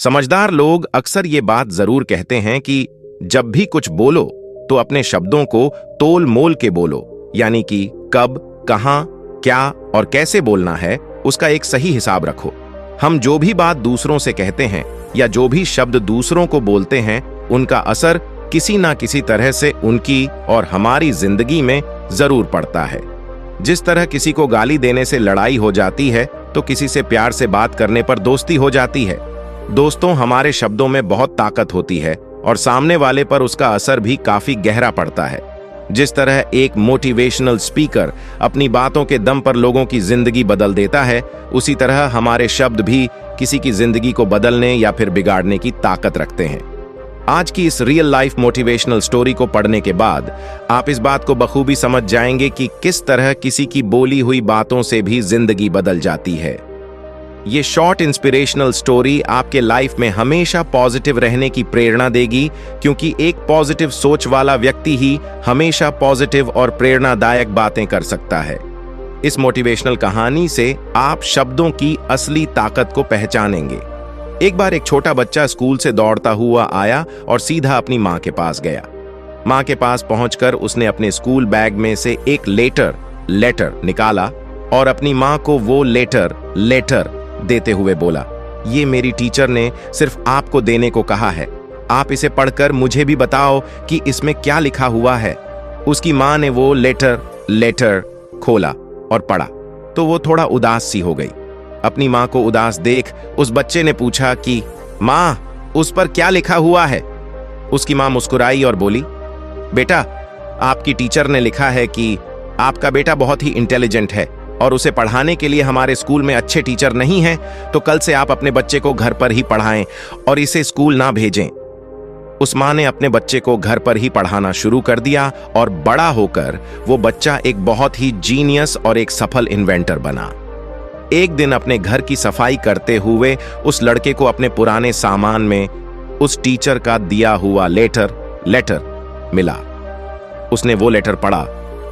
समझदार लोग अक्सर ये बात जरूर कहते हैं कि जब भी कुछ बोलो तो अपने शब्दों को तोल मोल के बोलो, यानी कि कब, कहां, क्या और कैसे बोलना है उसका एक सही हिसाब रखो। हम जो भी बात दूसरों से कहते हैं या जो भी शब्द दूसरों को बोलते हैं, उनका असर किसी ना किसी तरह से उनकी और हमारी जिंदगी में जरूर पड़ता है। जिस तरह किसी को गाली देने से लड़ाई हो जाती है, तो किसी से प्यार से बात करने पर दोस्ती हो जाती है। दोस्तों, हमारे शब्दों में बहुत ताकत होती है और सामने वाले पर उसका असर भी काफी गहरा पड़ता है। जिस तरह एक मोटिवेशनल स्पीकर अपनी बातों के दम पर लोगों की जिंदगी बदल देता है, उसी तरह हमारे शब्द भी किसी की जिंदगी को बदलने या फिर बिगाड़ने की ताकत रखते हैं। आज की इस रियल लाइफ मोटिवेशनल स्टोरी को पढ़ने के बाद आप इस बात को बखूबी समझ जाएंगे कि किस तरह किसी की बोली हुई बातों से भी जिंदगी बदल जाती है। ये शॉर्ट इंस्पिरेशनल स्टोरी आपके लाइफ में हमेशा पॉजिटिव रहने की प्रेरणा देगी, क्योंकि एक पॉजिटिव सोच वाला व्यक्ति ही हमेशा पॉजिटिव और प्रेरणादायक बातें कर सकता है। इस मोटिवेशनल कहानी से आप शब्दों की असली ताकत को पहचानेंगे। एक बार एक छोटा बच्चा स्कूल से दौड़ता हुआ आया और सीधा अपनी माँ के पास गया। माँ के पास पहुंचकर उसने अपने स्कूल बैग में से एक लेटर निकाला और अपनी माँ को वो लेटर देते हुए बोला, ये मेरी टीचर ने सिर्फ आपको देने को कहा है, आप इसे पढ़कर मुझे भी बताओ कि इसमें क्या लिखा हुआ है। उसकी माँ ने वो लेटर खोला और पढ़ा तो वो थोड़ा उदास सी हो गई। अपनी माँ को उदास देख उस बच्चे ने पूछा कि माँ, उस पर क्या लिखा हुआ है? उसकी माँ मुस्कुराई और बोली, बेटा, आपकी टीचर ने लिखा है कि आपका बेटा बहुत ही इंटेलिजेंट है और उसे पढ़ाने के लिए हमारे स्कूल में अच्छे टीचर नहीं हैं, तो कल से आप अपने बच्चे को घर पर ही पढ़ाएं और इसे स्कूल ना भेजें। उस माँ ने अपने बच्चे को घर पर ही पढ़ाना शुरू कर दिया और बड़ा होकर वो बच्चा एक बहुत ही जीनियस और एक सफल इन्वेंटर बना। एक दिन अपने घर की सफाई करते हुए उस लड़के को अपने पुराने सामान में उस टीचर का दिया हुआ लेटर मिला। उसने वो लेटर पढ़ा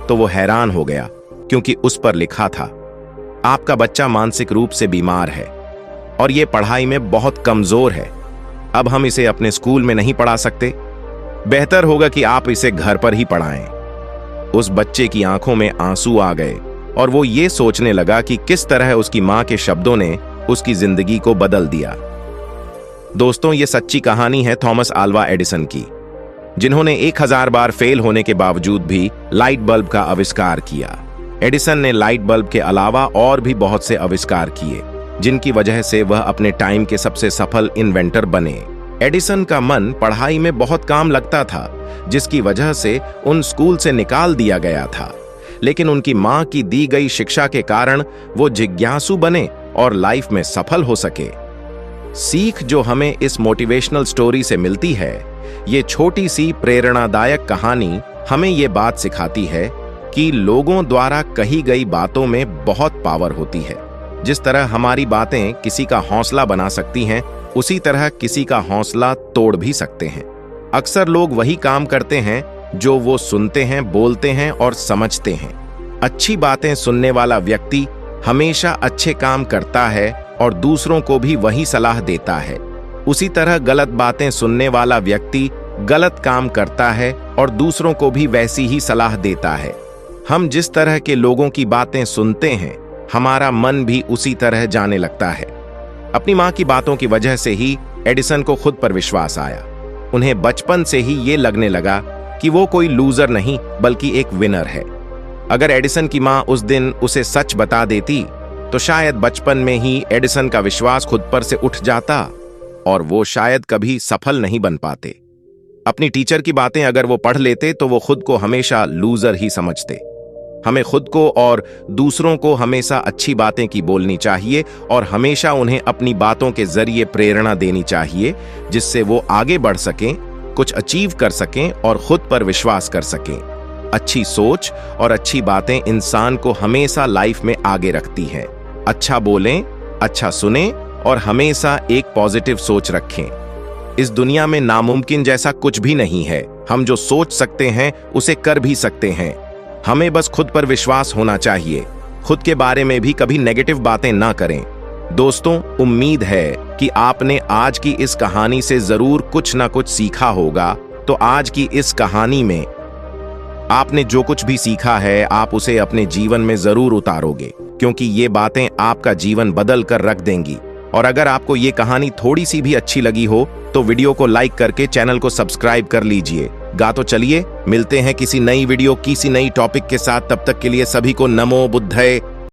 तो वो हैरान हो गया, क्योंकि उस पर लिखा था, आपका बच्चा मानसिक रूप से बीमार है और ये पढ़ाई में बहुत कमजोर है। अब हम इसे अपने स्कूल में नहीं पढ़ा सकते, बेहतर होगा कि आप इसे घर पर ही पढ़ाएं। उस बच्चे की आंखों में आंसू आ गए और वो ये सोचने लगा कि किस तरह उसकी मां के शब्दों ने उसकी जिंदगी को बदल दिया। दोस्तों, ये सच्ची कहानी है थॉमस आल्वा एडिसन की, जिन्होंने 1000 बार फेल होने के बावजूद भी लाइट बल्ब का आविष्कार किया। एडिसन ने लाइट बल्ब के अलावा और भी बहुत से आविष्कार किए, जिनकी वजह से वह अपने टाइम के सबसे सफल इन्वेंटर बने। एडिसन का मन पढ़ाई में बहुत काम लगता था, जिसकी वजह से उन स्कूल से निकाल दिया गया था। लेकिन उनकी मां की दी गई शिक्षा के कारण वो जिज्ञासु बने और लाइफ में सफल हो सके। सीख जो हमें इस मोटिवेशनल स्टोरी से मिलती है, ये छोटी सी प्रेरणादायक कहानी हमें ये बात सिखाती है कि लोगों द्वारा कही गई बातों में बहुत पावर होती है। जिस तरह हमारी बातें किसी का हौसला बना सकती हैं, उसी तरह किसी का हौसला तोड़ भी सकते हैं। अक्सर लोग वही काम करते हैं जो वो सुनते हैं, बोलते हैं और समझते हैं। अच्छी बातें सुनने वाला व्यक्ति हमेशा अच्छे काम करता है और दूसरों को भी वही सलाह देता है। उसी तरह गलत बातें सुनने वाला व्यक्ति गलत काम करता है और दूसरों को भी वैसी ही सलाह देता है। हम जिस तरह के लोगों की बातें सुनते हैं, हमारा मन भी उसी तरह जाने लगता है। अपनी मां की बातों की वजह से ही एडिसन को खुद पर विश्वास आया। उन्हें बचपन से ही ये लगने लगा कि वो कोई लूजर नहीं बल्कि एक विनर है। अगर एडिसन की मां उस दिन उसे सच बता देती, तो शायद बचपन में ही एडिसन का विश्वास खुद पर से उठ जाता और वो शायद कभी सफल नहीं बन पाते। अपनी टीचर की बातें अगर वो पढ़ लेते तो वो खुद को हमेशा लूजर ही समझते। हमें खुद को और दूसरों को हमेशा अच्छी बातें की बोलनी चाहिए और हमेशा उन्हें अपनी बातों के जरिए प्रेरणा देनी चाहिए, जिससे वो आगे बढ़ सकें, कुछ अचीव कर सकें और खुद पर विश्वास कर सकें। अच्छी सोच और अच्छी बातें इंसान को हमेशा लाइफ में आगे रखती हैं। अच्छा बोलें, अच्छा सुनें और हमेशा एक पॉजिटिव सोच रखें। इस दुनिया में नामुमकिन जैसा कुछ भी नहीं है। हम जो सोच सकते हैं उसे कर भी सकते हैं। हमें बस खुद पर विश्वास होना चाहिए। खुद के बारे में भी कभी नेगेटिव बातें ना करें। दोस्तों, उम्मीद है कि आपने आज की इस कहानी से जरूर कुछ ना कुछ सीखा होगा। तो आज की इस कहानी में आपने जो कुछ भी सीखा है, आप उसे अपने जीवन में जरूर उतारोगे, क्योंकि ये बातें आपका जीवन बदल कर रख देंगी। और अगर आपको ये कहानी थोड़ी सी भी अच्छी लगी हो तो वीडियो को लाइक करके चैनल को सब्सक्राइब कर लीजिए। तो चलिए मिलते हैं किसी नई वीडियो, किसी नई टॉपिक के साथ। तब तक के लिए सभी को नमो बुद्धाय।